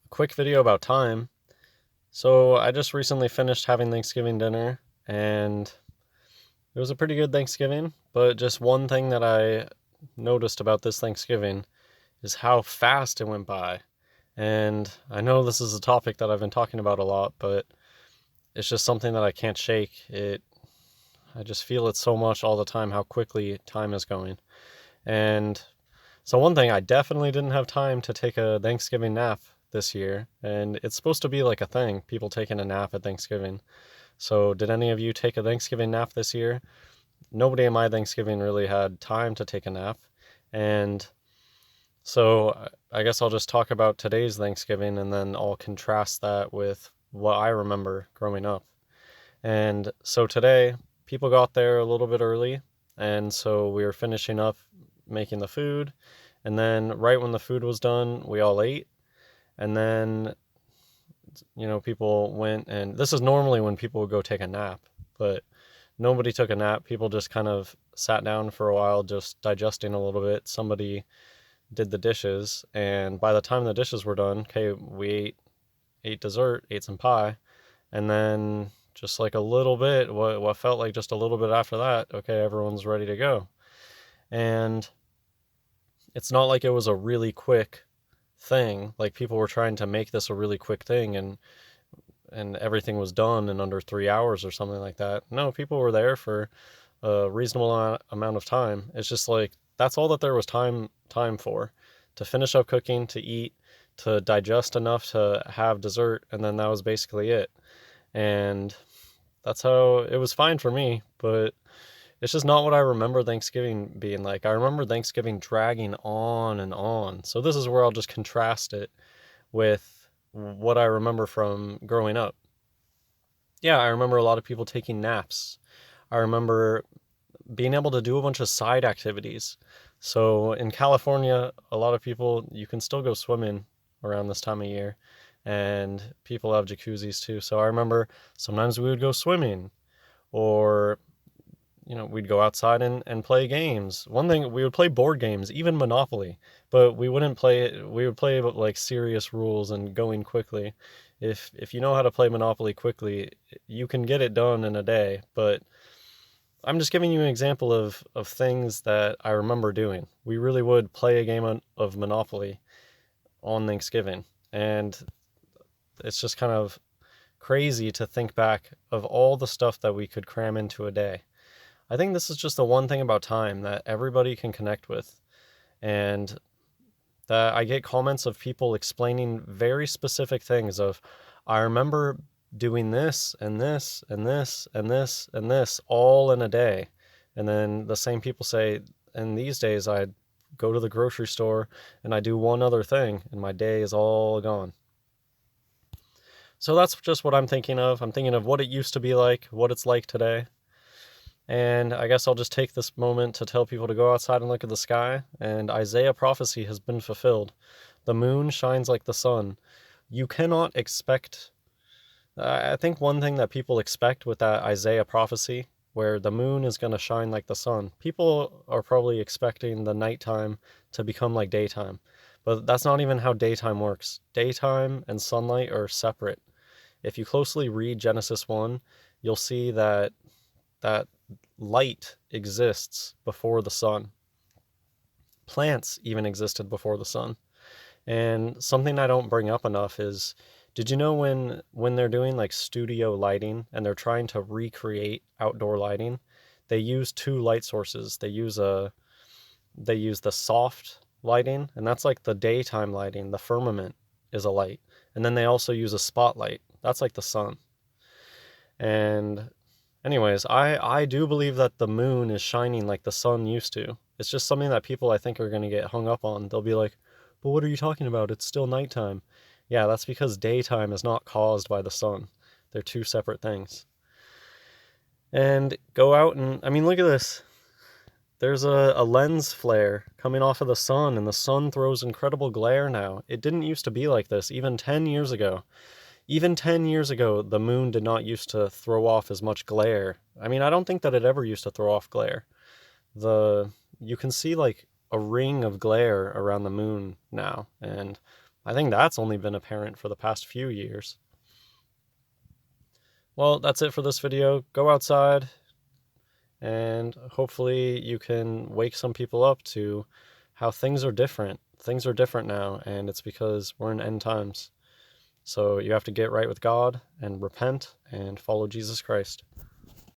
Quick video about time. So I just recently finished having Thanksgiving dinner and it was a pretty good Thanksgiving, but just one thing that I noticed about this Thanksgiving is how fast it went by. And I know this is a topic that I've been talking about a lot, but it's just something that I can't shake. I just feel it so much all the time how quickly time is going. And so one thing, I definitely didn't have time to take a Thanksgiving nap this year, and it's supposed to be like a thing, people taking a nap at Thanksgiving. So did any of you take a Thanksgiving nap this year? Nobody in my Thanksgiving really had time to take a nap. And so I guess I'll just talk about today's Thanksgiving and then I'll contrast that with what I remember growing up. And so today, people got there a little bit early, and so we were finishing up making the food. And then, right when the food was done, we all ate. And then, people went, and this is normally when people would go take a nap, but nobody took a nap. People just kind of sat down for a while, just digesting a little bit. Somebody did the dishes, and by the time the dishes were done, okay, we ate dessert, ate some pie, and then just like a little bit, what felt like just a little bit after that, okay, everyone's ready to go. And it's not like it was a really quick thing. Like people were trying to make this a really quick thing and everything was done in under 3 hours or something like that. No, people were there for a reasonable amount of time. It's just like that's all that there was time for to finish up cooking, to eat, to digest enough to have dessert, and then that was basically it. And that's how it was fine for me, but it's just not what I remember Thanksgiving being like. I remember Thanksgiving dragging on and on. So this is where I'll just contrast it with what I remember from growing up. Yeah, I remember a lot of people taking naps. I remember being able to do a bunch of side activities. So in California, a lot of people, you can still go swimming around this time of year, and people have jacuzzis too. So I remember sometimes we would go swimming, or we'd go outside and play games. One thing, we would play board games, even Monopoly, but we would play like serious rules and going quickly. If you know how to play Monopoly quickly, you can get it done in a day, but I'm just giving you an example of things that I remember doing. We really would play a game of Monopoly on Thanksgiving, and it's just kind of crazy to think back of all the stuff that we could cram into a day. I think this is just the one thing about time that everybody can connect with, and that I get comments of people explaining very specific things of, I remember doing this and this and this and this and this all in a day. And then the same people say, and these days I go to the grocery store and I do one other thing and my day is all gone. So that's just what I'm thinking of. I'm thinking of what it used to be like, what it's like today. And I guess I'll just take this moment to tell people to go outside and look at the sky. And Isaiah prophecy has been fulfilled. The moon shines like the sun. You cannot expect. I think one thing that people expect with that Isaiah prophecy, where the moon is going to shine like the sun, people are probably expecting the nighttime to become like daytime. But that's not even how daytime works. Daytime and sunlight are separate. If you closely read Genesis 1, you'll see that light exists before the sun. Plants even existed before the sun. And something I don't bring up enough is, did you know when they're doing like studio lighting and they're trying to recreate outdoor lighting, they use two light sources. They use the soft lighting, and that's like the daytime lighting. The firmament is a light. And then they also use a spotlight. That's like the sun. And anyways, I do believe that the moon is shining like the sun used to. It's just something that people I think are going to get hung up on. They'll be like, but what are you talking about? It's still nighttime. Yeah, that's because daytime is not caused by the sun. They're two separate things. And go out and, I mean, look at this. There's a lens flare coming off of the sun, and the sun throws incredible glare now. It didn't used to be like this even 10 years ago. Even 10 years ago, the moon did not used to throw off as much glare. I mean, I don't think that it ever used to throw off glare. You can see like a ring of glare around the moon now, and I think that's only been apparent for the past few years. Well, that's it for this video. Go outside, and hopefully you can wake some people up to how things are different. Things are different now, and it's because we're in end times. So you have to get right with God and repent and follow Jesus Christ.